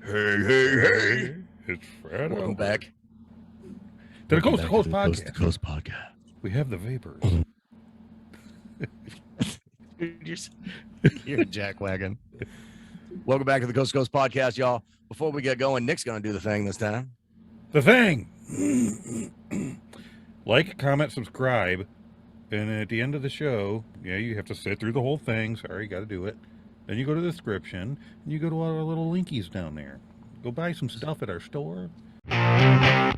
Hey. It's Fred. Welcome back To the Coast to Coast Podcast. Coast to Coast Podcast. We have the vapors. You're a jackwagon. Welcome back to the Coast to Coast Podcast, y'all. Before we get going, Nick's going to do the thing this time. The thing. Like, comment, subscribe. And at the end of the show, you have to sit through the whole thing. Sorry, you got to do it. Then you go to the description, and you go to our little linkies down there. Go buy some stuff at our store. Coast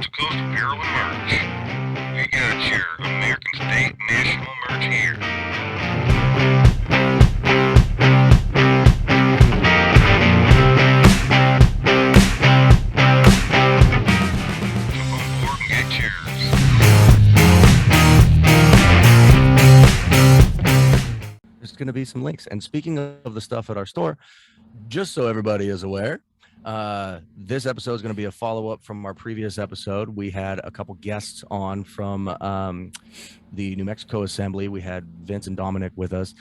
to Coast Apparel and Merch. We got your American State National merch here. Jump on board and get yours. There's going to be some links. And speaking of the stuff at our store, just so everybody is aware, this episode is going to be a follow-up from our previous episode. We had a couple guests on from the New Mexico Assembly. We had Vince and Dominic with us.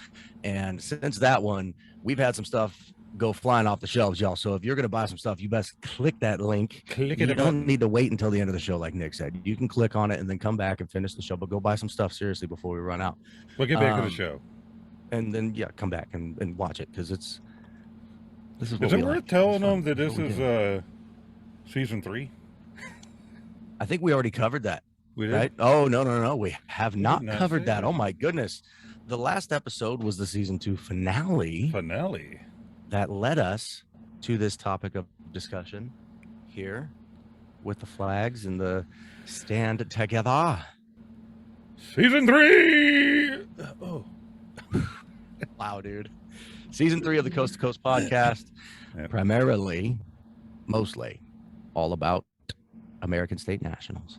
And since that one, we've had some stuff go flying off the shelves, y'all. So if you're going to buy some stuff, you best click that link. You don't need to wait until the end of the show, like Nick said. You can click on it and then come back and finish the show, but go buy some stuff seriously before we run out. We'll get back to the show. And then, come back and watch it, because this is what Is it worth telling them that this is season 3? I think we already covered that. We did? Right? Oh, no. We have not covered that. Oh, my goodness. The last episode was the season 2 finale. That led us to this topic of discussion here with the flags and the stand together. Season 3! Oh. Wow, dude. Season 3 of the Coast to Coast Podcast, primarily, mostly, all about American State Nationals.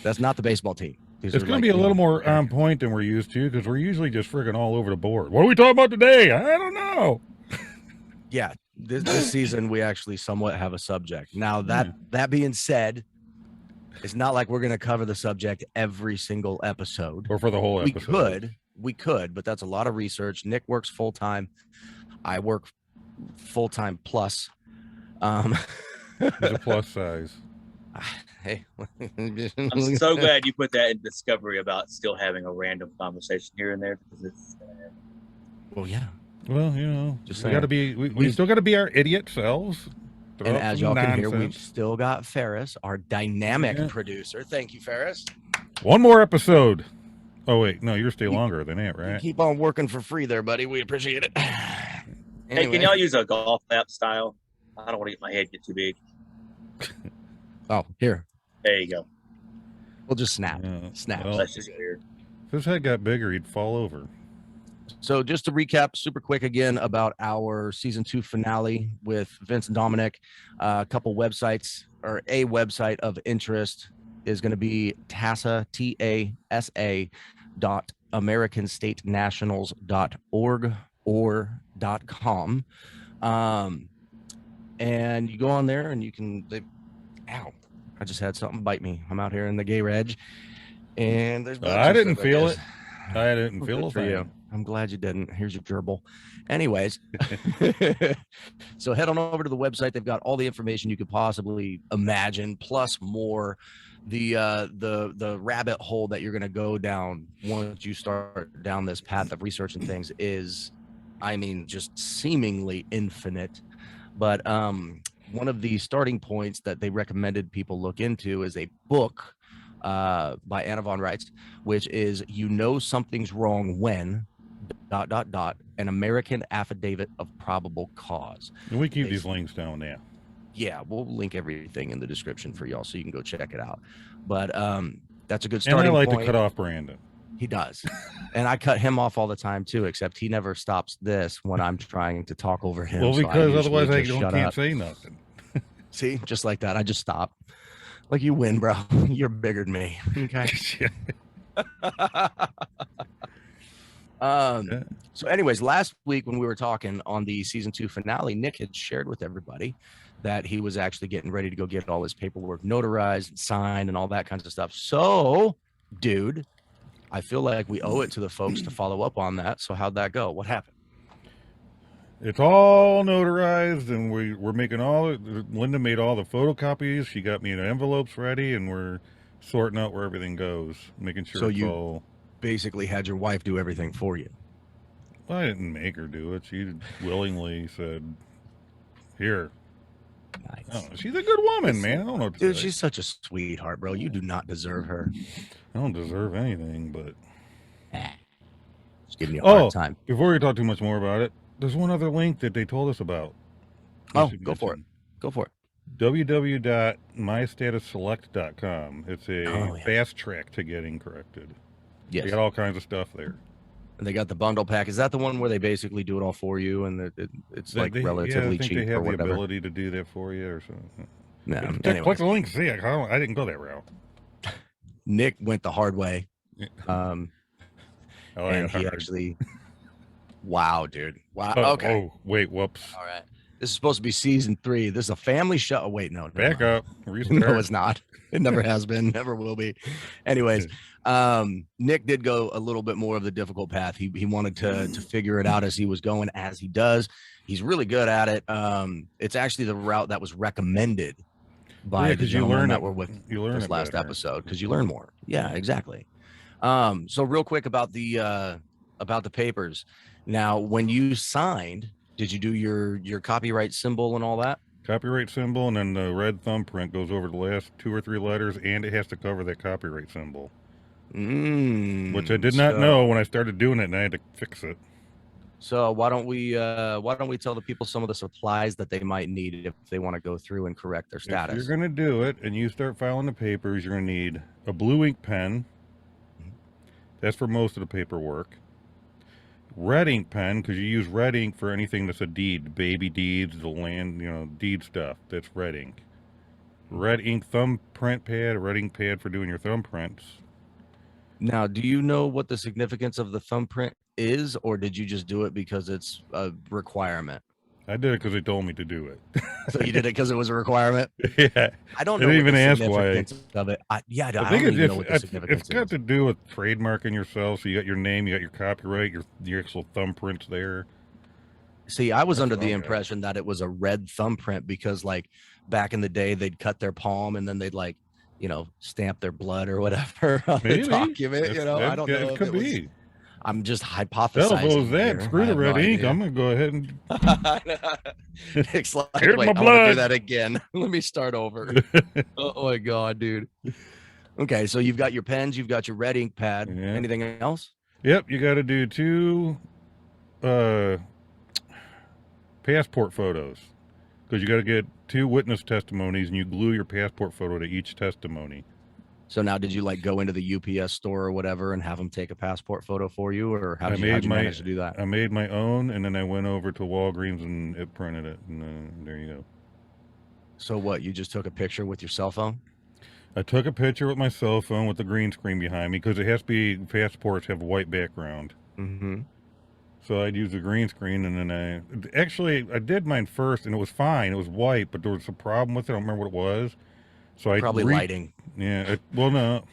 That's not the baseball team. It's going to be a little more on point than we're used to, because we're usually just freaking all over the board. What are we talking about today? I don't know. Yeah, this season we actually somewhat have a subject. Now, that being said, it's not like we're going to cover the subject every single episode. Or for the whole episode. We could, but that's a lot of research. Nick works full-time. I work full-time plus. It's a plus size. Hey. I'm so glad you put that in Discovery about still having a random conversation here and there, because it's well, yeah. Well, just we got to be. We still got to be our idiot selves. And as y'all can hear, we've still got Farris, our dynamic producer. Thank you, Farris. One more episode. Oh wait, no, you're still longer than that, right? Keep on working for free there, buddy. We appreciate it. Anyway. Hey, can y'all use a golf clap style? I don't want to get my head get too big. Oh, here. There you go. We'll just snap. Well, that's just weird. If his head got bigger, he'd fall over. So just to recap super quick again about our season 2 finale with Vince and Dominic, a couple websites, or a website of interest is going to be TASA, TASA .americanstatenationals.org or .com. And you go on there and you can, ow, I just had something bite me. I'm out here in the gay reg and there's I didn't feel it. I didn't feel it for you. I'm glad you didn't. Here's your gerbil. Anyways, so head on over to the website. They've got all the information you could possibly imagine, plus more. The rabbit hole that you're going to go down once you start down this path of researching things is, I mean, just seemingly infinite. But one of the starting points that they recommended people look into is a book by Anna Von Reitz, which is You Know Something's Wrong When ... an American Affidavit of Probable Cause. And we keep these links down there. Yeah, we'll link everything in the description for y'all so you can go check it out. But that's a good starting point. And I like to cut off Brandon. He does. And I cut him off all the time too, except he never stops this when I'm trying to talk over him. Well, because otherwise I can't say nothing. See, just like that. I just stop. Like, you win, bro. You're bigger than me. Okay. So anyways, last week when we were talking on the season 2 finale, Nick had shared with everybody that he was actually getting ready to go get all his paperwork notarized and signed and all that kinds of stuff. So, dude, I feel like we owe it to the folks to follow up on that. So how'd that go? What happened? It's all notarized, and we're making all. Linda made all the photocopies. She got me the envelopes ready, and we're sorting out where everything goes, making sure So it's you- all. Basically had your wife do everything for you. Well, I didn't make her do it. She willingly said, "Here." Nice. Oh, she's a good woman, man. I don't know what to Dude, say. she's such a sweetheart, bro. You do not deserve her. I don't deserve anything, but Just giving you a hard time. Before we talk too much more about it, there's one other link that they told us about. Oh, go for it. Go for it. www.mystatusselect.com. It's a fast track to getting corrected. Yes. They got all kinds of stuff there. And they got the bundle pack. Is that the one where they basically do it all for you and it's like relatively I think cheap they have or the whatever? ability to do that for you or something. No, Click anyways. the link. See, I didn't go that route. Nick went the hard way. And he hard. actually, wow, dude. Wow. Oh, Okay. Oh, wait. Whoops. All right. This is supposed to be season 3. This is a family show. Oh, wait, no. Back mind. up. Restart. No, it's not. It never has been. Never will be. Anyways, Nick did go a little bit more of the difficult path. He wanted to figure it out as he was going, as he does. He's really good at it. It's actually the route that was recommended by the gentleman that were with this last episode, because you learn more. Yeah, exactly. So real quick about the papers. Now, when you signed, did you do your copyright symbol and all that? Copyright symbol, and then the red thumbprint goes over the last 2 or 3 letters, and it has to cover that copyright symbol. Which I did not know when I started doing it, and I had to fix it. So why don't we tell the people some of the supplies that they might need if they want to go through and correct their status? If you're going to do it and you start filing the papers, you're going to need a blue ink pen. That's for most of the paperwork. Red ink pen, because you use red ink for anything that's a deed, baby deeds, the land, deed stuff. That's red ink. Red ink thumbprint pad, a red ink pad for doing your thumbprints. Now, do you know what the significance of the thumbprint is, or did you just do it because it's a requirement? I did it because they told me to do it. So you did it because it was a requirement? Yeah. I don't know. They didn't even what the ask why. significance of it. I don't even know what the significance It's got to do with trademarking yourself. So you got your name, you got your copyright, your actual thumbprints there. See, I was under the impression that it was a red thumbprint because, like, back in the day, they'd cut their palm and then they'd stamp their blood or whatever on the document. I don't know. It could be. I'm just hypothesizing. That. Screw the red ink. I'm gonna go ahead and. Nick's like, Here's wait, my I'm gonna blood. do that again. Let me start over. Oh my god, dude. Okay, so you've got your pens, you've got your red ink pad. Yeah. Anything else? Yep, you got to do 2 passport photos, because you got to get 2 witness testimonies, and you glue your passport photo to each testimony. So now, did you go into the UPS store or whatever and have them take a passport photo for you, or how'd you manage to do that? I made my own, and then I went over to Walgreens and it printed it, and there you go. So what? You just took a picture with your cell phone? I took a picture with my cell phone with the green screen behind me, because it has to be, passports have a white background. Mm-hmm. So I'd use the green screen, and then I did mine first, and it was fine. It was white, but there was a problem with it. I don't remember what it was. So Probably lighting. Yeah. No.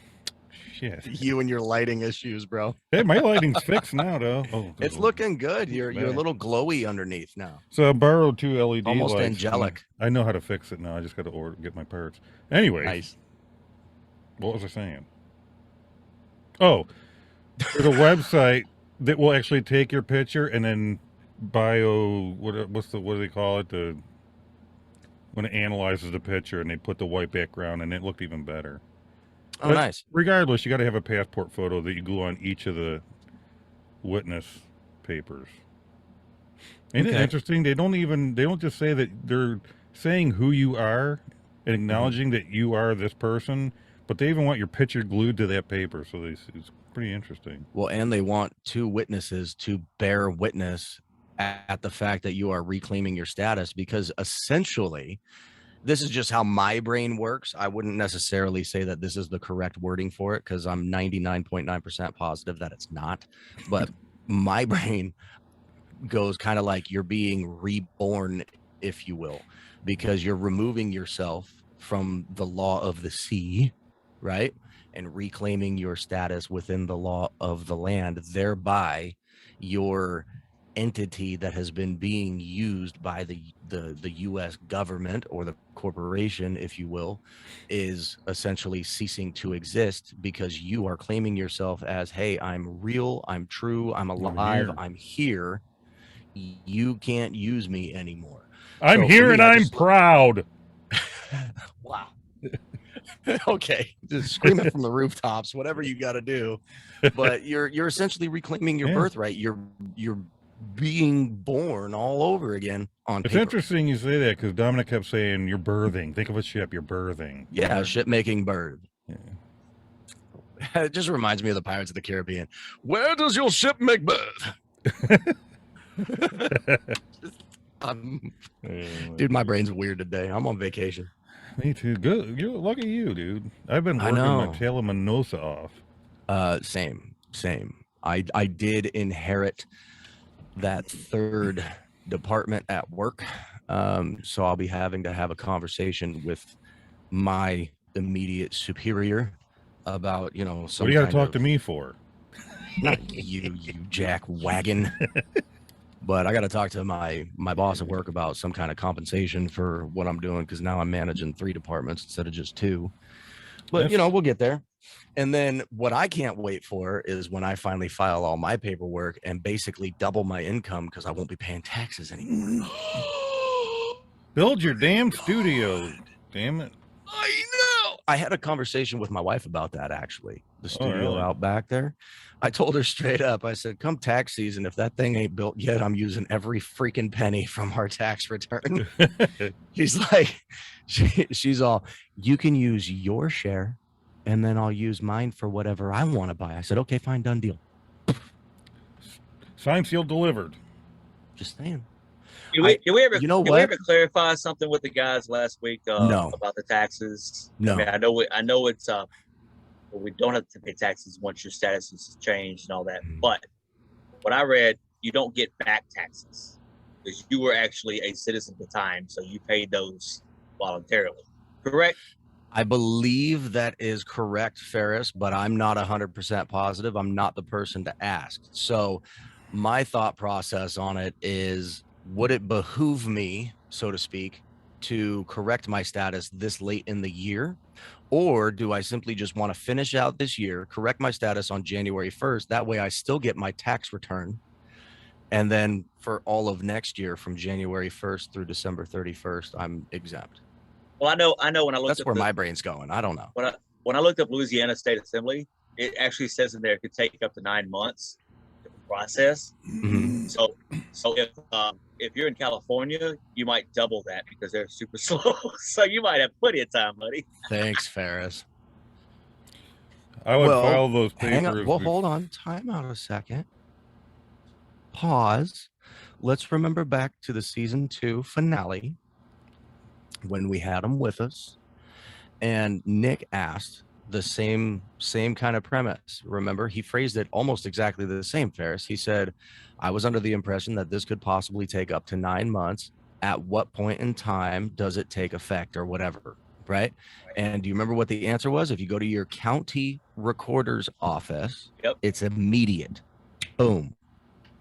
Shit. You and your lighting issues, bro. Hey, my lighting's fixed now, though. Oh, It's looking good. You're a little glowy underneath now. So I borrowed 2 LED Almost lights. angelic. I know how to fix it now. I just got to get my parts. Anyway. Nice. What was I saying? Oh, there's a website that will actually take your picture and then what do they call it? When it analyzes the picture and they put the white background, and it looked even better. Oh, But nice. Regardless, you got to have a passport photo that you glue on each of the witness papers. Ain't it interesting? They don't just say that, they're saying who you are and acknowledging that you are this person, but they even want your picture glued to that paper. So it's pretty interesting. Well, and they want 2 witnesses to bear witness at the fact that you are reclaiming your status, because essentially, this is just how my brain works. I wouldn't necessarily say that this is the correct wording for it, because I'm 99.9% positive that it's not. But my brain goes kind of like you're being reborn, if you will, because you're removing yourself from the law of the sea, right? And reclaiming your status within the law of the land. Thereby, you're entity that has been being used by the U.S. government or the corporation, if you will, is essentially ceasing to exist because you are claiming yourself as, hey, I'm real, I'm true, I'm alive, here. I'm here. You can't use me anymore. I'm So for here me, and I I'm just- proud. Wow. Okay, just scream it from the rooftops, whatever you got to do. But you're essentially reclaiming your Yeah. birthright. You're being born all over again on It's paper. interesting you say that because Dominic kept saying you're birthing. Think of a ship, you're birthing. Yeah, ship making bird. Yeah. It just reminds me of the Pirates of the Caribbean. Where does your ship make birth? Dude, my brain's weird today. I'm on vacation. Me too. Good. Look at you, dude. I've been I working my know. tail of my nose off. Same. I did inherit that third department at work. So I'll be having to have a conversation with my immediate superior about, some What do you got to kind talk of- to me for? Not you jack wagon. But I got to talk to my boss at work about some kind of compensation for what I'm doing, because now I'm managing 3 departments instead of just 2. But we'll get there. And then what I can't wait for is when I finally file all my paperwork and basically double my income because I won't be paying taxes anymore. Build your damn studio. Damn it. I know. I had a conversation with my wife about that, actually. The studio really? out back there. I told her straight up, I said, come tax season, if that thing ain't built yet, I'm using every freaking penny from our tax return. She's like, she's all, you can use your share and then I'll use mine for whatever I want to buy. I said, okay, fine, done deal. Signed, sealed, delivered. Just saying. Did we ever, you know did what? we ever clarify something with the guys last week No. about the taxes? No. I mean, I know it's we don't have to pay taxes once your status is changed and all that. But what I read, you don't get back taxes because you were actually a citizen at the time, so you paid those voluntarily. Correct? I believe that is correct, Ferris, but I'm not 100% positive. I'm not the person to ask. So my thought process on it is, would it behoove me, so to speak, to correct my status this late in the year? Or do I simply just want to finish out this year, correct my status on January 1st? That way I still get my tax return. And then for all of next year, from January 1st through December 31st, I'm exempt. Well, I know when I looked That's up where my brain's going. I don't know. when I looked up Louisiana State Assembly, it actually says in there it could take up to 9 months to process. Mhm. So if you're in California, you might double that because they're super slow. So you might have plenty of time, buddy. Thanks, Ferris. I would Well, file those Hang papers. on. Well, hold on. Time out a second. Pause. Let's remember back to the season 2 finale when we had him with us, and Nick asked the same kind of premise. Remember, he phrased it almost exactly the same, Ferris. He said, I was under the impression that this could possibly take up to 9 months. At what point in time does it take effect or whatever, right? And do you remember what the answer was? If you go to your county recorder's office, Yep. It's immediate. Boom.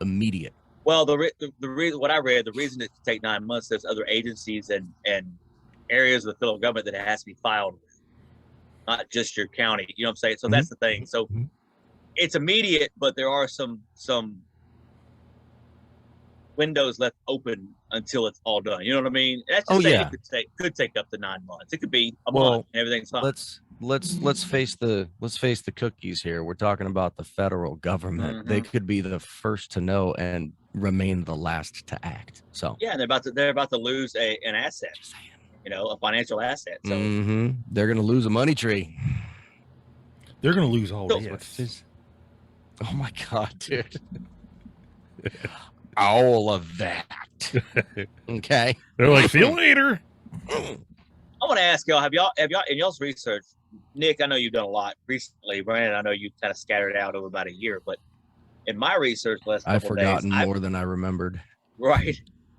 Immediate. Well, the reason what I read, the reason it could take 9 months, there's other agencies and areas of the federal government that it has to be filed with, not just your county. You know what I'm saying? So that's the thing. So it's immediate, but there are some windows left open until it's all done. You know what I mean? That's just saying it could take up to 9 months. It could be a month and everything's fine. Let's face the cookies here. We're talking about the federal government. They could be the first to know and remain the last to act. So yeah, and they're about to lose an asset. A financial asset. So they're gonna lose a money tree. They're gonna lose all this. Oh my god, dude. All of that. Okay. They're like, see you later. I want to ask y'all, have y'all in y'all's research, Nick, I know you've done a lot recently. Brandon, I know you kind of scattered out over about a year, but in my research last couple I've forgotten days, more than I remembered. Right.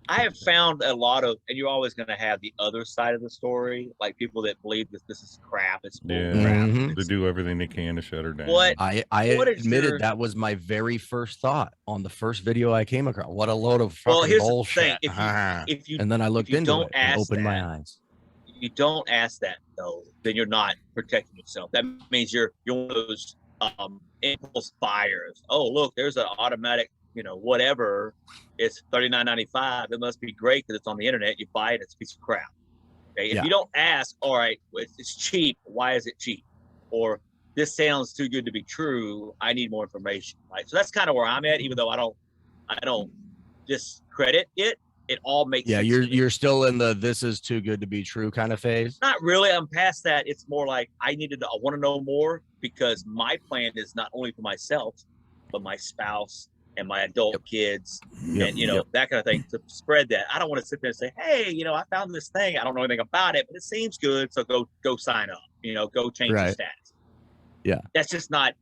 I have found a lot of, and you're always going to have the other side of the story, like people that believe that this is crap, it's bull Yeah, crap. Mhm. they do everything they can to shut her down. What? I What is admitted your- that was my very first thought on the first video I came across. What a load of Well, fucking here's the bullshit. thing: if you And then I looked you into don't it and ask opened that, my eyes. you don't ask that though, then you're not protecting yourself. That means you're one of those impulse buyers. Oh, look, there's an automatic, whatever. It's $39.95. It must be great because it's on the internet. You buy it, it's a piece of crap. Okay. If Yeah. you don't ask, all right, it's cheap. Why is it cheap? Or this sounds too good to be true. I need more information. Right. So that's kind of where I'm at, even though I don't discredit it. It all makes Yeah, sense. you're still in the this is too good to be true kind of phase. Not really. I'm past that. It's more like I want to know more because my plan is not only for myself, but my spouse and my adult kids and that kind of thing, to spread that. I don't want to sit there and say, hey, I found this thing. I don't know anything about it, but it seems good. So go sign up, go change your status. Yeah. That's not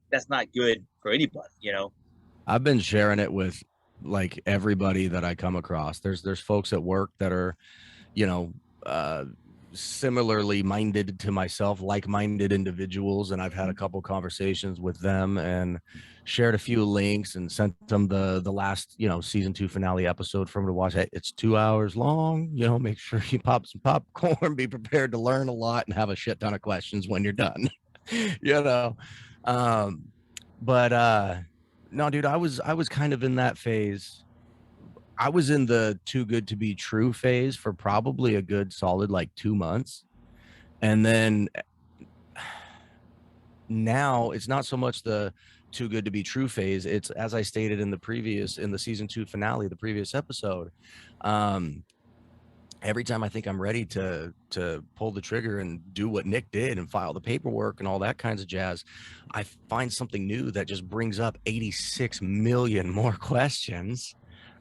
good for anybody, I've been sharing it with like everybody that I come across. There's folks at work that are, similarly minded to myself, like-minded individuals, and I've had a couple conversations with them and shared a few links and sent them the last season 2 finale episode for them to watch. It's 2 hours long. Make sure you pop some popcorn, be prepared to learn a lot and have a shit ton of questions when you're done. But no, dude, I was kind of in that phase. I was in the too good to be true phase for probably a good solid like 2 months. And then now it's not so much the too good to be true phase. It's, as I stated in the season 2 finale, the previous episode. Every time I think I'm ready to pull the trigger and do what Nick did and file the paperwork and all that kinds of jazz, I find something new that just brings up 86 million more questions,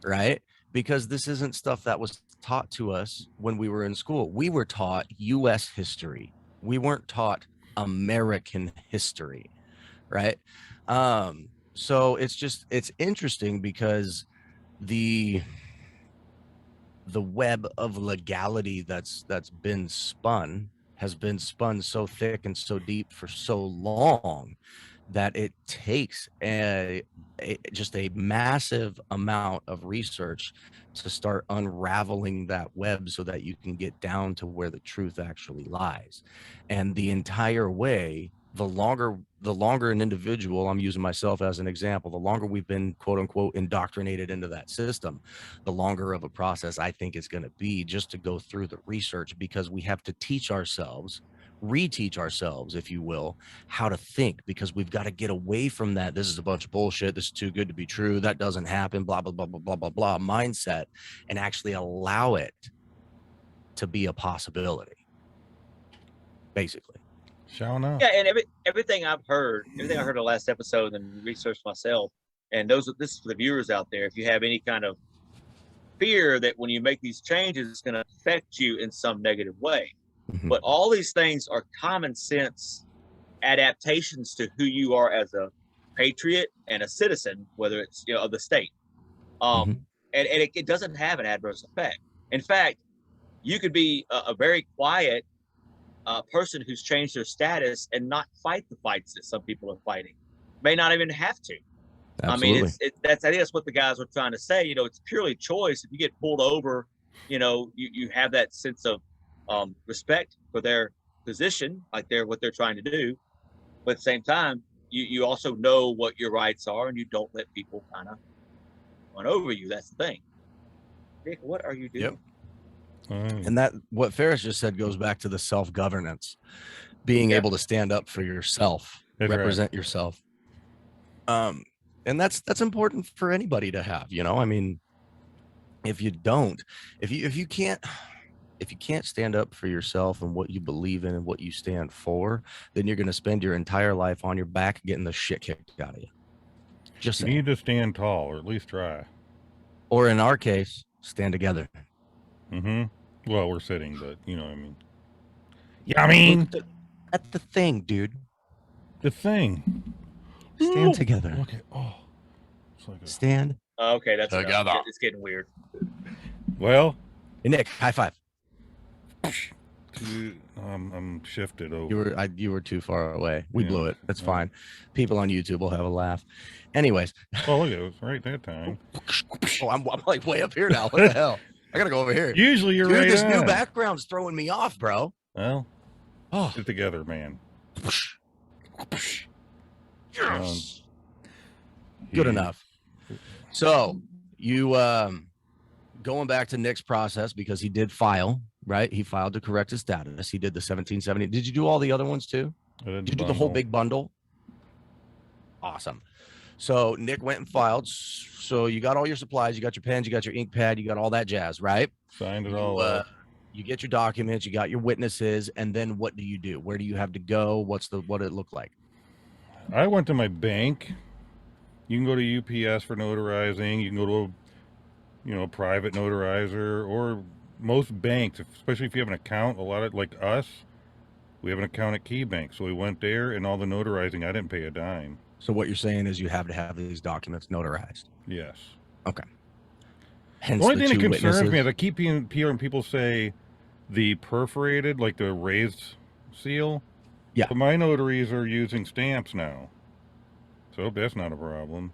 right? Because this isn't stuff that was taught to us when we were in school. We were taught U.S. history. We weren't taught American history, right? So it's interesting because the web of legality that's been spun has been spun so thick and so deep for so long that it takes just a massive amount of research to start unraveling that web so that you can get down to where the truth actually lies. And the entire way, the longer an individual, I'm using myself as an example, the longer we've been quote unquote indoctrinated into that system, the longer of a process I think it's going to be just to go through the research, because we have to reteach ourselves, if you will, how to think, because we've got to get away from that this is a bunch of bullshit, this is too good to be true, that doesn't happen, blah blah blah blah blah blah blah mindset, and actually allow it to be a possibility, basically. Shall now. Yeah, and everything I heard the last episode and researched myself, and this is for the viewers out there. If you have any kind of fear that when you make these changes, it's going to affect you in some negative way, but all these things are common sense adaptations to who you are as a patriot and a citizen, whether it's of the state. And it doesn't have an adverse effect. In fact, you could be a very quiet person who's changed their status and not fight the fights that some people are fighting. May not even have to. Absolutely. I mean, I think that's what the guys were trying to say. It's purely choice. If you get pulled over, you have that sense of respect for their position, like what they're trying to do. But at the same time, you also know what your rights are, and you don't let people kind of run over you. That's the thing. Dick, what are you doing? Yep. And that what Farris just said goes back to the self-governance, being able to stand up for yourself, represent yourself. And that's important for anybody to have, I mean, if you can't stand up for yourself and what you believe in and what you stand for, then you're going to spend your entire life on your back getting the shit kicked out of you. Just you need to stand tall, or at least try. Or in our case, stand together. Well, we're sitting, but you know what I mean. Yeah, I mean, that's the thing, dude. The thing. Stand together. Okay. Oh, it's like stand. Okay, that's together. It's getting weird. Well, Hey, Nick, high five. I'm shifted over. You were too far away. We Yeah. blew it. That's Yeah. fine. People on YouTube will have a laugh. Anyways, Oh, look, it was right that time. oh, I'm like way up here now. What the hell? I gotta go over here. Usually you're Dude, right this new on. background's throwing me off, bro. Well, Oh, get together, man. yes. Good He- enough. So you going back to Nick's process because he did file, right? He filed to correct his status. He did the 1770. Did you do all the other ones too? Did you do the whole big bundle? Awesome. So Nick went and filed. So you got all your supplies, you got your pens, you got your ink pad, you got all that jazz, right? Signed it all up. You get your documents, you got your witnesses, and then what do you do? Where do you have to go? What it look like? I went to my bank. You can go to UPS for notarizing. You can go to a private notarizer, or most banks, especially if you have an account. A lot of, like us, we have an account at Key Bank, so we went there, and all the notarizing, I didn't pay a dime. So what you're saying is you have to have these documents notarized. Yes. Okay. Hence The only thing that two concerns me witnesses. is I keep hearing people say the perforated, like the raised seal. Yeah. But my notaries are using stamps now, so that's not a problem.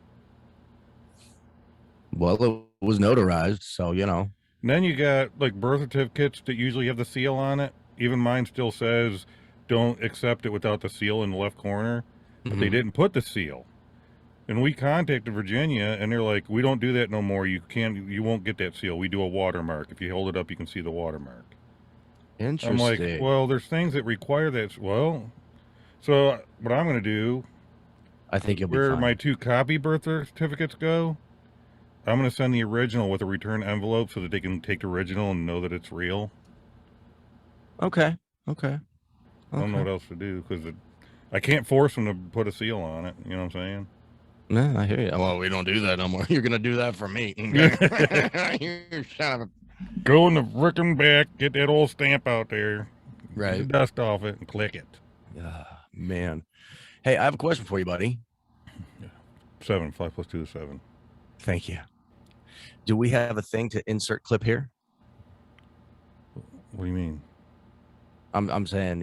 Well, it was notarized, so And then you got like birth certificates that usually have the seal on it. Even mine still says don't accept it without the seal in the left corner. But they didn't put the seal. And we contacted Virginia, and they're like, we don't do that no more. You won't get that seal. We do a watermark. If you hold it up, you can see the watermark. Interesting. I'm like, well, there's things that require that. Well, so what I'm going to do, I think you'll be where fine. my 2 copy birth certificates go, I'm going to send the original with a return envelope so that they can take the original and know that it's real. Okay. I don't know what else to do because I can't force them to put a seal on it. You know what I'm saying? No, I hear you. Well, we don't do that no more. You're gonna do that for me. You son of a... Go in the frickin' back, get that old stamp out there, get the Right. dust off it, and click it. Man. Hey, I have a question for you, buddy. 7, 5 + 2 is 7. Thank you. Do we have a thing to insert clip here? What do you mean? I'm saying,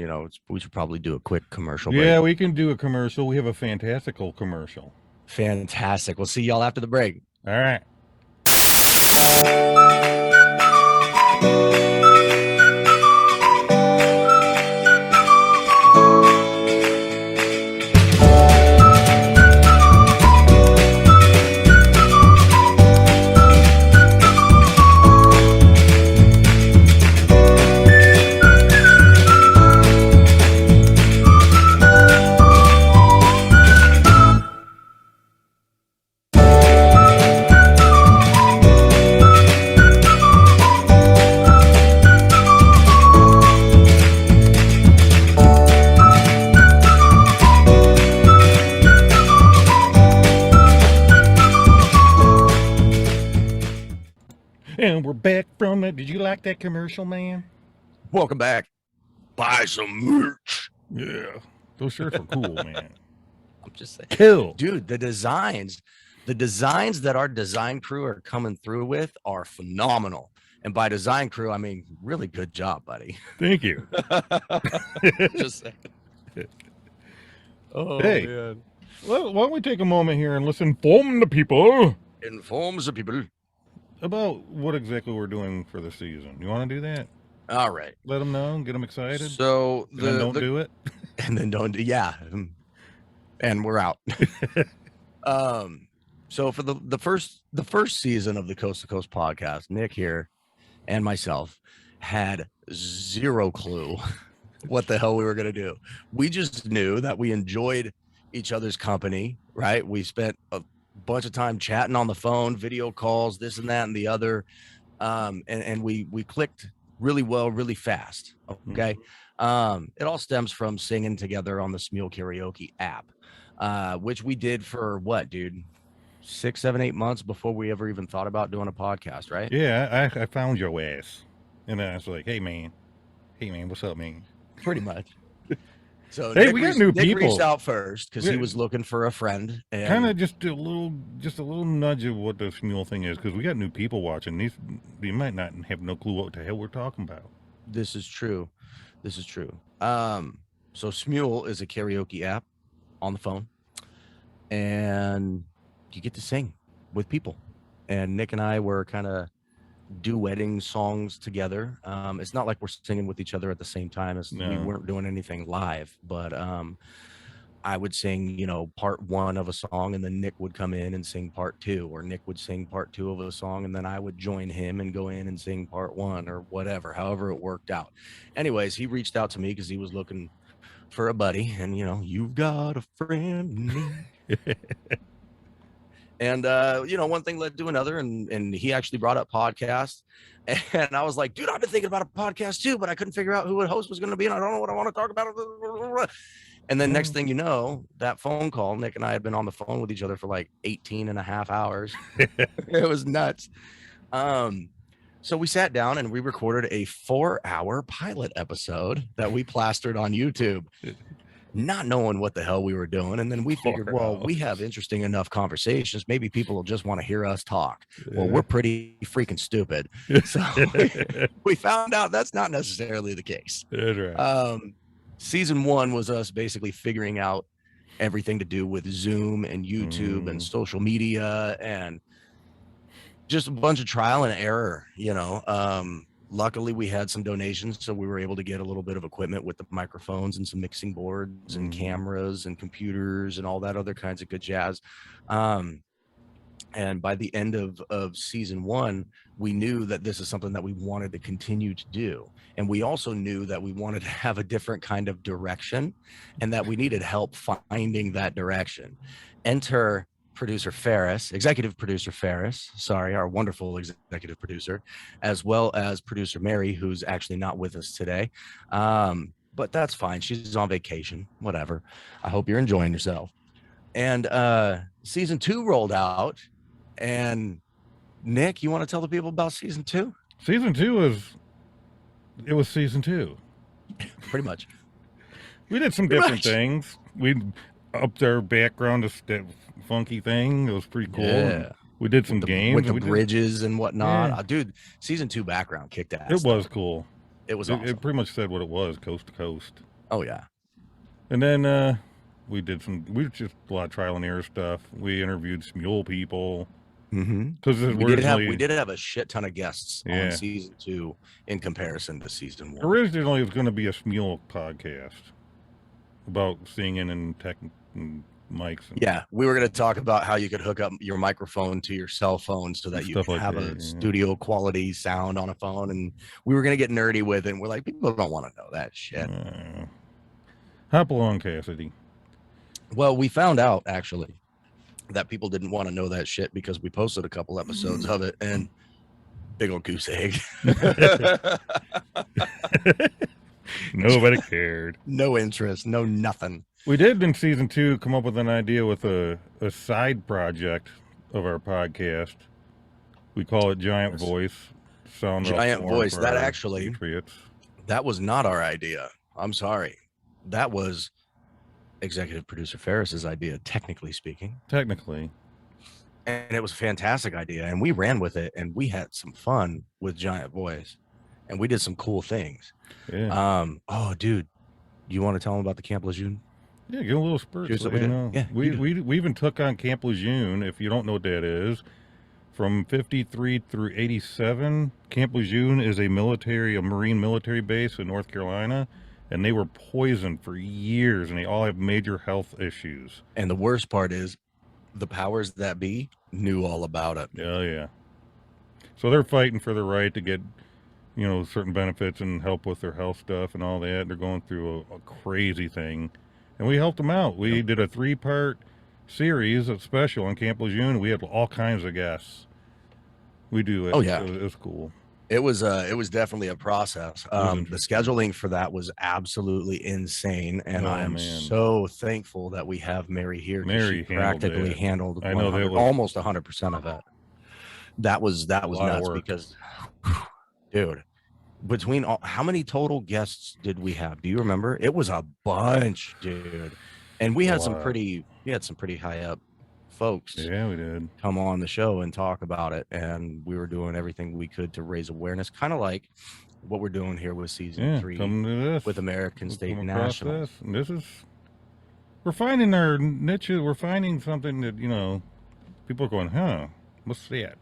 we should probably do a quick commercial Yeah, break. we can do a commercial. We have a fantastical commercial. Fantastic. We'll see y'all after the break. All right. And we're back from it. Did you like that commercial, man? Welcome back. Buy some merch. Yeah. Those shirts are cool, man. I'm just saying. Cool. Dude, the designs that our design crew are coming through with are phenomenal. And by design crew, I mean really good job, buddy. Thank you. Just saying. Oh, Hey. man. Well, why don't we take a moment here and listen inform the people Informs the people. about what exactly we're doing for the season. You want to do that? All right. Let them know, get them excited. So And then don't do it. and then don't yeah. And we're out. So for the first season of the Coast to Coast podcast, Nick here and myself had zero clue what the hell we were gonna do. We just knew that we enjoyed each other's company, right? We spent a bunch of time chatting on the phone, video calls, this and that and the other. And we clicked really well, really fast. Okay. It all stems from singing together on the Smule karaoke app, which we did for what, dude? 6, 7, 8 months before we ever even thought about doing a podcast, right? Yeah, I found your ass. And then I was like, hey, man, what's up, man? Pretty much. So Hey, Nick we got reached- new Nick reached people. out first because he was looking for a friend. And Kind of just a little nudge of what the Smule thing is, because we got new people watching. These you might not have no clue what the hell we're talking about. this is true. This is true. So Smule is a karaoke app on the phone, and you get to sing with people. And Nick and I were kind of duetting songs together. It's not like we're singing with each other at the same time, as we No. weren't doing anything live, but I would sing, part one of a song, and then Nick would come in and sing part two, or Nick would sing part two of a song, and then I would join him and go in and sing part one, or whatever, however it worked out. Anyways, he reached out to me because he was looking for a buddy, and you've got a friend in me. And one thing led to another, and he actually brought up podcasts, and I was like, dude, I've been thinking about a podcast too, but I couldn't figure out who a host was going to be, and I don't know what I want to talk about. And then next thing you know, that phone call, Nick and I had been on the phone with each other for like 18 and a half hours. It was nuts. So we sat down and we recorded a 4-hour pilot episode that we plastered on YouTube, not knowing what the hell we were doing. And then we figured, well, we have interesting enough conversations. Maybe people will just want to hear us talk. Well, we're pretty freaking stupid. So we found out that's not necessarily the case. That's right. Season 1 was us basically figuring out everything to do with Zoom and YouTube and social media, and just a bunch of trial and error. Luckily we had some donations, so we were able to get a little bit of equipment with the microphones and some mixing boards and cameras and computers and all that other kinds of good jazz. And by the end of season 1, we knew that this is something that we wanted to continue to do. And we also knew that we wanted to have a different kind of direction, and that we needed help finding that direction. Enter executive producer Farris, our wonderful executive producer, as well as producer Mary, who's actually not with us today. But that's fine. She's on vacation, whatever. I hope you're enjoying yourself. And season 2 rolled out. And Nick, you want to tell the people about season 2? Season 2 was season 2. Pretty much. We did some different things. We upped our background to that funky thing. It was pretty cool. Yeah. We did some games with the bridges and whatnot. Yeah. Dude, season 2 background kicked ass. It was cool. It was awesome. It pretty much said what it was, coast to coast. Oh yeah. And then we did just a lot of trial and error stuff. We interviewed Smule people. Because we did have a shit ton of guests Yeah. on season 2 in comparison to season 1. Originally, it was going to be a Smule podcast about singing and tech and mics. And Yeah, we were going to talk about how you could hook up your microphone to your cell phone so that you Stuff can like have that, a yeah. studio quality sound on a phone. And we were going to get nerdy with it. And we're like, people don't want to know that shit. Hop along, Cassidy. Well, we found out actually that people didn't want to know that shit because we posted a couple episodes of it, and big old goose egg. Nobody cared. No interest, no nothing. We did in season 2 come up with an idea with a side project of our podcast. We call it Giant Voice. Giant Voice. That actually, Patriots. that was not our idea. I'm sorry. That was executive producer Farris's idea, technically speaking. Technically. And it was a fantastic idea. And we ran with it, and we had some fun with Giant Voice. And we did some cool things. Yeah. Oh, dude, you want to tell them about the Camp Lejeune? Yeah, get a little spurt. Here's So what we you did. know. Yeah, we even took on Camp Lejeune, if you don't know what that is. From 53 through 87, Camp Lejeune is a marine military base in North Carolina, and they were poisoned for years, and they all have major health issues. And the worst part is the powers that be knew all about it. Oh, yeah. So they're fighting for the right to get, certain benefits and help with their health stuff and all that. They're going through a crazy thing. And we helped them out. We did a 3-part series, a special on Camp Lejeune. We had all kinds of guests. We do it. Oh, yeah. It was cool. It was definitely a process. The interesting. scheduling for that was absolutely insane, and Oh, I am man. so thankful that we have Mary here. 'Cause Mary she handled practically it. handled I know that 100 was- almost 100% of it. That was lot of nuts work. because, dude, between all, how many total guests did we have? Do you remember? It was a bunch, dude. And we had some pretty high up folks Yeah, we did. come on the show and talk about it, and we were doing everything we could to raise awareness, kind of like what we're doing here with season 3 come to this. with American We'll State come across National. this. And this is, we're finding our niches. We're finding something that, you know, people are going, huh, what's that?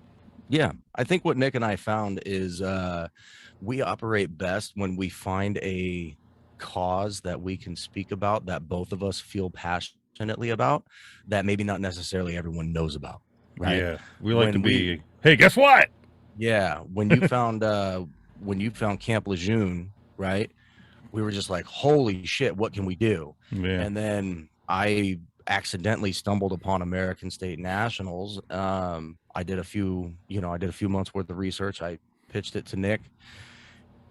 Yeah, I think what Nick and I found is we operate best when we find a cause that we can speak about, that both of us feel passionately about, that maybe not necessarily everyone knows about, right? Yeah, we like When to be, hey, guess what? Yeah, when you found Camp Lejeune, right? We were just like, holy shit, what can we do? Yeah. And then I accidentally stumbled upon American State Nationals. I did a few months worth of research. I pitched it to Nick.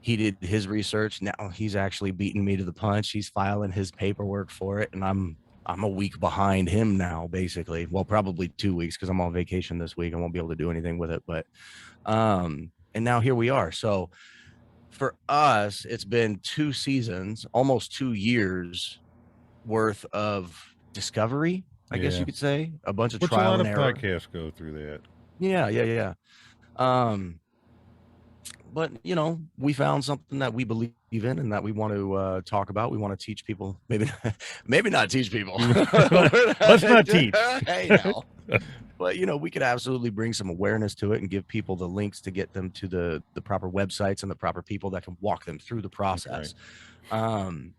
He did his research. Now he's actually beating me to the punch. He's filing his paperwork for it, and I'm a week behind him now, basically. Well, probably 2 weeks, because I'm on vacation this week. I won't be able to do anything with it. But and now here we are. So for us, it's been 2 seasons, almost 2 years worth of discovery, I guess you could say. A bunch of trial and error. A lot of podcasts go through that. Yeah. But, you know, we found something that we believe in and that we want to talk about. We want to teach people. Maybe not teach people. Let's not teach. Hey, now. But, you know, we could absolutely bring some awareness to it and give people the links to get them to the proper websites and the proper people that can walk them through the process. Right.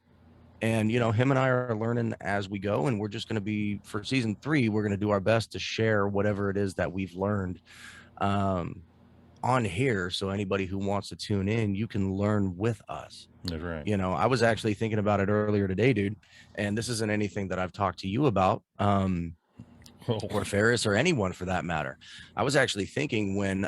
And, you know, him and I are learning as we go. And we're just going to be, for season 3, we're going to do our best to share whatever it is that we've learned on here, so anybody who wants to tune in, you can learn with us. That's right. You know, I was actually thinking about it earlier today, dude, and this isn't anything that I've talked to you about, or Farris or anyone for that matter. I was actually thinking when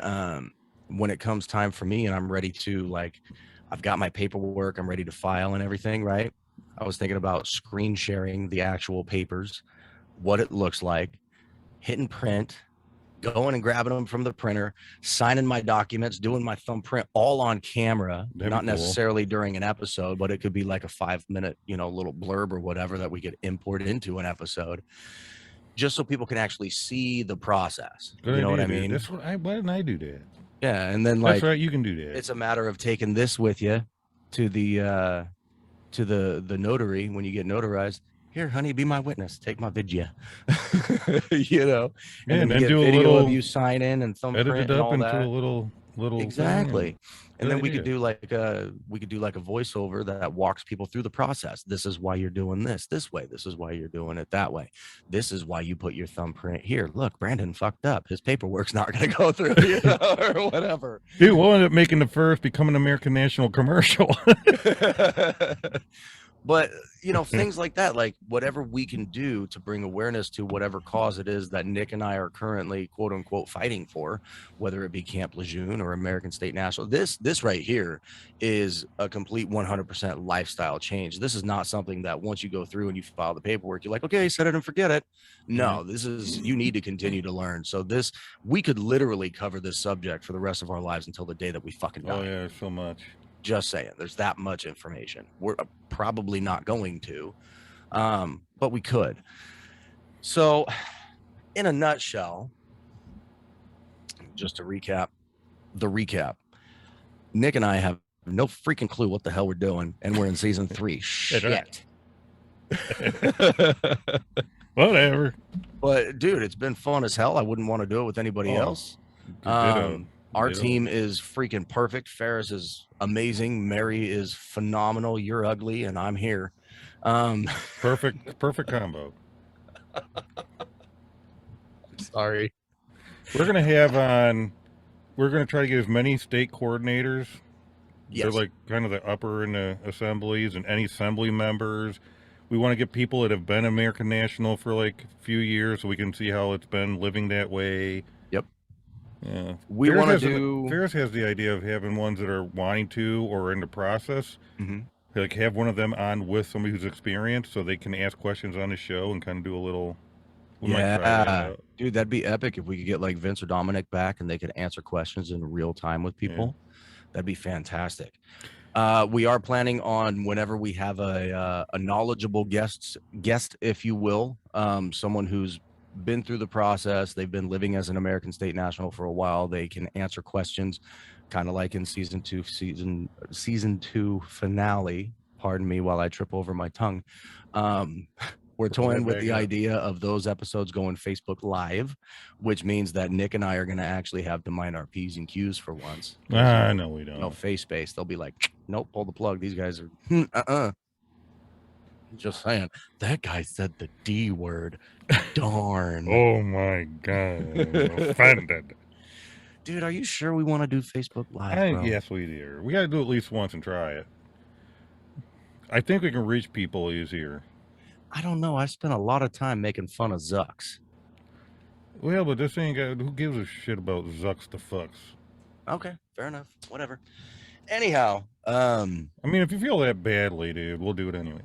it comes time for me and I'm ready to, like, I've got my paperwork, I'm ready to file and everything, right? I was thinking about screen sharing the actual papers, what it looks like, hitting print, going and grabbing them from the printer, signing my documents, doing my thumbprint all on camera. That'd not be cool. necessarily during an episode, but it could be like a 5-minute, you know, little blurb or whatever that we could import into an episode, just so people can actually see the process. Good you know idea, what I mean? That's what why didn't I do that? Yeah, and then, like, that's right, you can do that. It's a matter of taking this with you to the notary when you get notarized. Here, honey, be my witness. Take my video. You know, and then get do a video little of you sign in and thumbprint edit it and up all into that. a little Exactly. And Good then we idea. could do like a voiceover that walks people through the process. This is why you're doing this way. This is why you're doing it that way. This is why you put your thumbprint here. Look, Brandon fucked up. His paperwork's not going to go through, you know, or whatever. Dude, we'll end up making the first Become an American National commercial. But, you know, things like that, like whatever we can do to bring awareness to whatever cause it is that Nick and I are currently, quote unquote, fighting for, whether it be Camp Lejeune or American State National. This right here is a complete 100% lifestyle change. This is not something that once you go through and you file the paperwork, you're like, okay, set it and forget it. No, this is, you need to continue to learn. So we could literally cover this subject for the rest of our lives until the day that we fucking die. Oh yeah, so much. Just saying, there's that much information. We're probably not going to, but we could. So, in a nutshell, just to recap, Nick and I have no freaking clue what the hell we're doing, and we're in season 3. Shit. Whatever. But dude, it's been fun as hell. I wouldn't want to do it with anybody else. Our team is freaking perfect. Farris is amazing. Mary is phenomenal. You're ugly, and I'm here. Perfect combo. Sorry. We're gonna try to get as many state coordinators. Yes. They're like kind of the upper in the assemblies and any assembly members. We want to get people that have been American National for like a few years so we can see how it's been living that way. Yep. Yeah. We want to do. Ferris has the idea of having ones that are wanting to or in the process. Mm-hmm. Like have one of them on with somebody who's experienced so they can ask questions on the show and kind of do a little. Yeah, dude, that'd be epic if we could get like Vince or Dominic back and they could answer questions in real time with people. That'd be fantastic. We are planning on whenever we have a knowledgeable guest, if you will, someone who's been through the process. They've been living as an American State National for a while. They can answer questions, kind of like in season two finale. Pardon me while I trip over my tongue. We're toying with the idea of those episodes going Facebook Live, which means that Nick and I are going to actually have to mind our P's and Q's for once. No, we don't. No, face-based. They'll be like, nope, pull the plug. These guys are, Just saying. That guy said the D word. Darn. Oh, my God. Offended. Dude, are you sure we want to do Facebook Live, bro? Yes, we do. We got to do it at least once and try it. I think we can reach people easier. I don't know. I spent a lot of time making fun of Zucks. Well, but this ain't got... Who gives a shit about Zucks the fucks? Okay, fair enough. Whatever. Anyhow, I mean, if you feel that badly, dude, we'll do it anyway.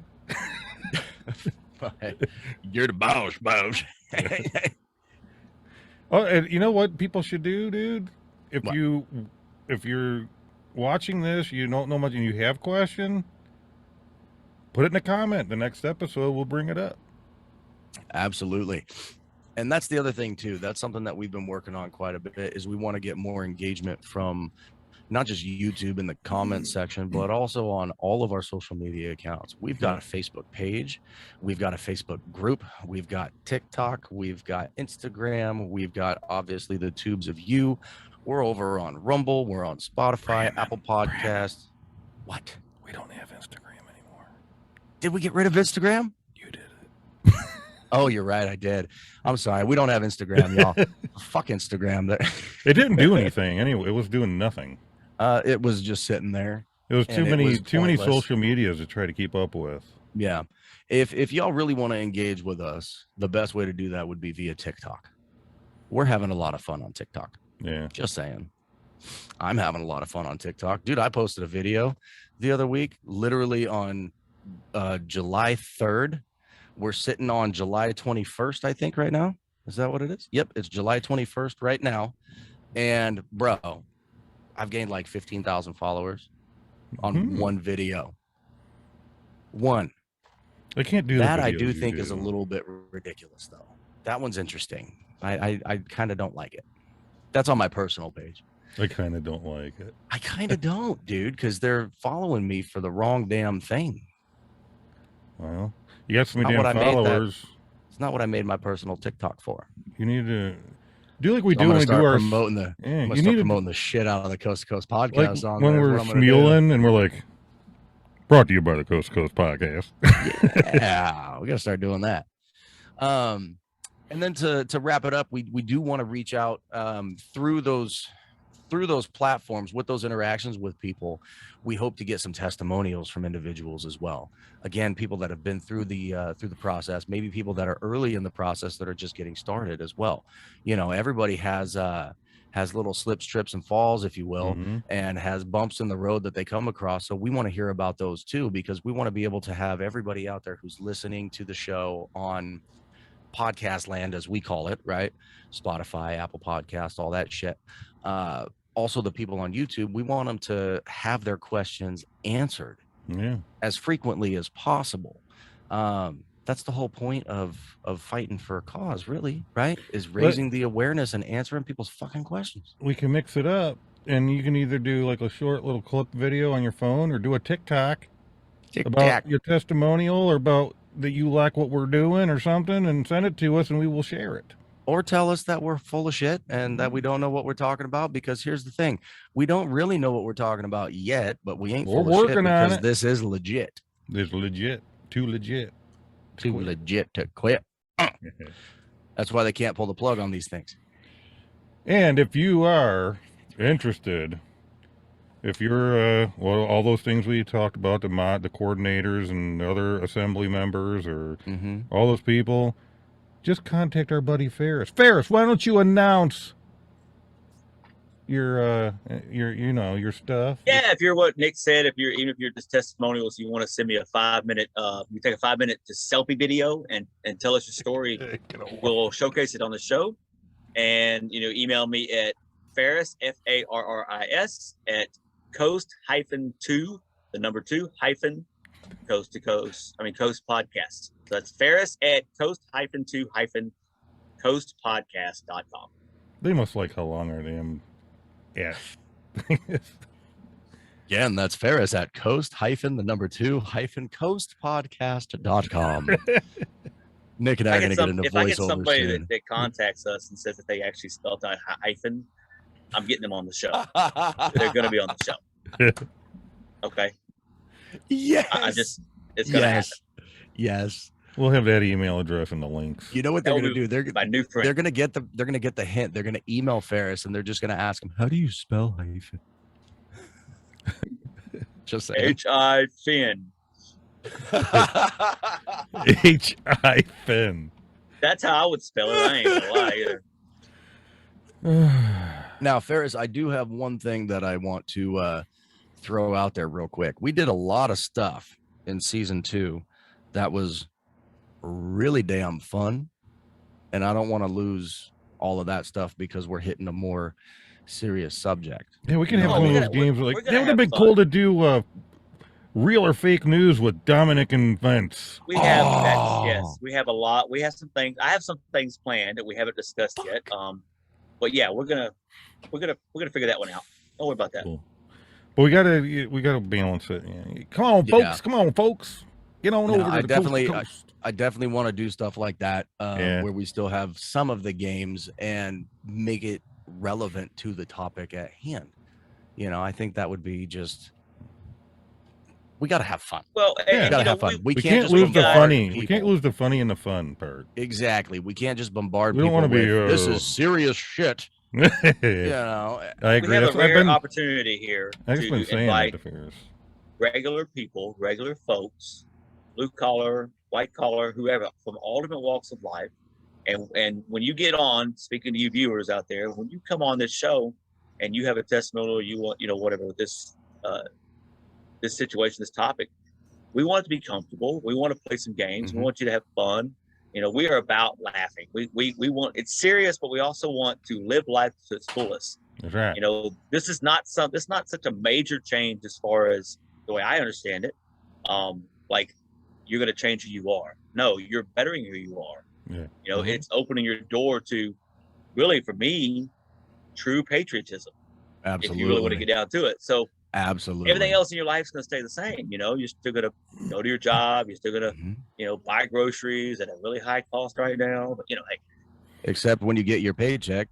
You're the boss. Oh, and you know what people should do, dude? If What? you're watching this, you don't know much, and you have question, put it in a comment. The next episode, we'll bring it up. Absolutely. And that's the other thing too. That's something that we've been working on quite a bit, is we want to get more engagement from not just YouTube in the comment section, but also on all of our social media accounts. We've got a Facebook page, we've got a Facebook group, we've got TikTok, we've got Instagram, we've got obviously the tubes of you. We're over on Rumble, we're on Spotify, Apple Podcasts. What? We don't have Instagram anymore. Did we get rid of Instagram? You did it. Oh, you're right. I did. I'm sorry. We don't have Instagram, y'all. Fuck Instagram. It didn't do anything anyway. It was doing nothing. It was just sitting there. It was too many pointless. social medias to try to keep up with. Yeah. If y'all really want to engage with us, the best way to do that would be via TikTok. We're having a lot of fun on TikTok. Yeah. Just saying. I'm having a lot of fun on TikTok. Dude, I posted a video the other week, literally on July 3rd. We're sitting on July 21st, I think, right now. Is that what it is? Yep, it's July 21st right now. And, bro, I've gained like 15,000 followers on one video. One. I can't do that. the I do videos think you is a do. little bit ridiculous, though. That one's interesting. I kind of don't like it. That's on my personal page. I kind of don't like it. I kind of don't, dude, because they're following me for the wrong damn thing. Well, you got so many Not damn what I made that- followers. It's not what I made my personal TikTok for. You need to do like we So do I'm when gonna we start do our. promoting the. Yeah, I'm gonna you start need to promoting the shit out of the Coast to Coast like podcast on when there. we're What I'm gonna do. smuling and we're like, brought to you by the Coast to Coast podcast. Yeah, we gotta start doing that. And then to wrap it up, we do want to reach out through those platforms with those interactions with people. We hope to get some testimonials from individuals as well. Again, people that have been through the process, maybe people that are early in the process that are just getting started as well. You know, everybody has little slips, trips, and falls, if you will, and has bumps in the road that they come across. So we want to hear about those too, because we want to be able to have everybody out there who's listening to the show on podcast land, as we call it, right? Spotify, Apple Podcast, all that shit. Also the people on YouTube, we want them to have their questions answered as frequently as possible. That's the whole point of fighting for a cause, really, right? Is raising the awareness and answering people's fucking questions. We can mix it up, and you can either do like a short little clip video on your phone, or do a TikTok about your testimonial, or about that you like what we're doing or something, and send it to us, and we will share it. Or tell us that we're full of shit and that we don't know what we're talking about, because here's the thing. We don't really know what we're talking about yet, but we ain't full of shit because this is legit. This is legit. Too legit. Too legit to quit. That's why they can't pull the plug on these things. And if you are interested, if you're all those things we talked about, the coordinators and the other assembly members, or all those people, just contact our buddy Farris. Farris, why don't you announce your stuff? Yeah, if you're what Nick said, even if you're just testimonials, you want to send me a 5-minute, you take a 5-minute just selfie video and tell us your story. We'll showcase it on the show, and email me at Farris, FARRIS at coast hyphen two, the number two hyphen coast to coast. I mean, coast podcast. So that's Ferris at coast hyphen two hyphen coastpodcast.com. They must like how long our damn at. Again, that's Ferris at coast-2-coastpodcast.com. Nick and I are going to get into if I get voiceover somebody soon. that contacts us and says that they actually spelled out hyphen, I'm getting them on the show. They're going to be on the show. Okay. Yes. It's going to happen. Yes. We'll have that email address in the links. You know what they're going to do? They're my new friend. They're going to get the hint. They're going to email Ferris and they're just going to ask him, "How do you spell hyphen?" Just saying. H-I-Fin. H-I-Fin. That's how I would spell it. I ain't gonna lie either. Now, Ferris, I do have one thing that I want to throw out there real quick. We did a lot of stuff in season 2 that was really damn fun, and I don't want to lose all of that stuff because we're hitting a more serious subject. Yeah, we can have No, one we of those gotta- games. we're Like gonna that would have have been fun. cool to do. Real or fake news with Dominic and Vince. We have Oh. yes, we have a lot. We have some things. I have some things planned that we haven't discussed yet. But yeah, we're gonna figure that one out. Don't worry about that. Cool. But we gotta balance it. Yeah. Come on, folks. Yeah. Come on, folks. Get on No, over to I the definitely- coast to coast. I definitely want to do stuff like that Yeah. where we still have some of the games and make it relevant to the topic at hand. You know, I think that would be just. We got to have fun. Well, Yeah. and, We got to you know, have fun. We We can't can't just lose the bombard funny. We people. can't lose the funny and the fun part. Exactly. We can't just bombard We don't people wanna be, with, this is serious shit. You know, I agree. we have a I've rare been, opportunity here I've just been to saying that invite to Ferris. regular people, regular folks, blue collar, white collar, whoever, from all different walks of life. And when you get on, speaking to you viewers out there, when you come on this show and you have a testimonial, you want, whatever, this situation, this topic, we want it to be comfortable. We want to play some games. Mhm. We want you to have fun. We are about laughing. We want, it's serious, but we also want to live life to its fullest. That's right. This is not such a major change as far as the way I understand it. Like you're going to change who you are. No, you're bettering who you are. Yeah. Mhm. It's opening your door to, really, for me, true patriotism. absolutely. If you really want to get down to it. So Absolutely. everything else in your life is going to stay the same. You're still going to go to your job. You're still going to, Mhm. buy groceries at a really high cost right now. But, hey, Except when you get your paycheck,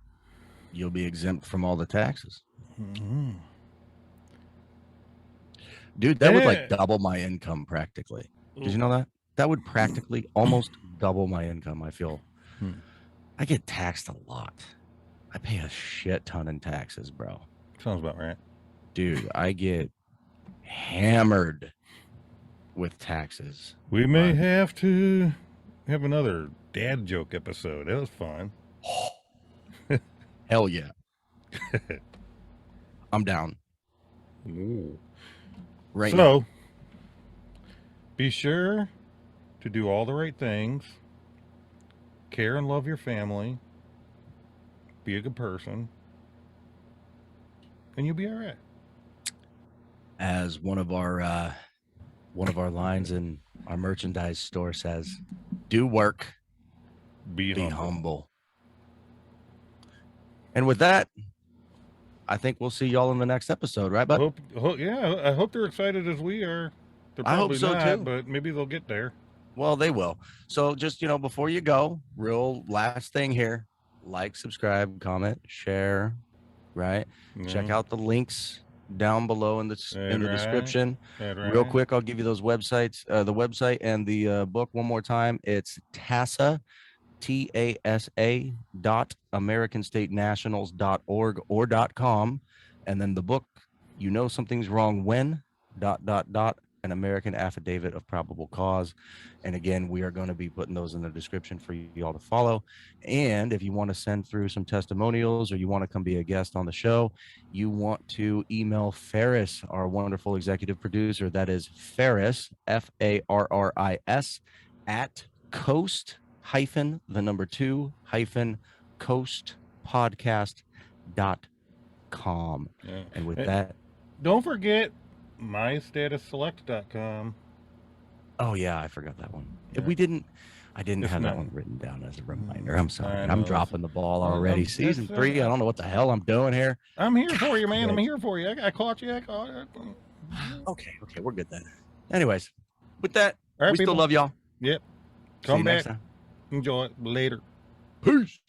you'll be exempt from all the taxes. Mhm. Dude, that would Yeah. like double my income practically. Did you know that? That would practically almost double my income, I feel. Hmm. I get taxed a lot. I pay a shit ton in taxes, bro. Sounds about right. Dude, I get hammered with taxes. We may Right. have to have another dad joke episode. That was fun. Hell yeah. I'm down. Ooh. Right now. So, be sure to do all the right things. Care and love your family. Be a good person. And you'll be all right. As one of our lines in our merchandise store says, do work, Be be humble. humble. And with that, I think we'll see y'all in the next episode, right? But I hope they're excited as we are. They're I hope probably so, not, too. but maybe they'll get there. well, they will. So just before you go, real last thing here: like, subscribe, comment, share. Right? Check out the links down below in the Right. description. That Real right? quick, I'll give you those websites, the website and the book one more time. It's TASA, TASA .AmericanStateNationals.org or .com. And then the book, Something's Wrong When, ... An American Affidavit of Probable Cause. And again, we are going to be putting those in the description for you all to follow. And if you want to send through some testimonials or you want to come be a guest on the show, you want to email Farris, our wonderful executive producer. That is Farris, FARRIS, at coast-coastpodcast.com. Yeah. And with that, Don't forget mystatusselect.com. Oh yeah, I forgot that one. Yeah. I didn't It's have that not- one written down as a reminder. I'm sorry. I know, I'm it's- dropping the ball Well, already. it's, Season 3. I don't know what the hell I'm doing here. I'm here for you, man. I'm Good. here for you. I caught you. Okay, we're good then. Anyways, with that, All right, we people. still love y'all. Yep. See Come you next back. time. Enjoy it. Later. Peace.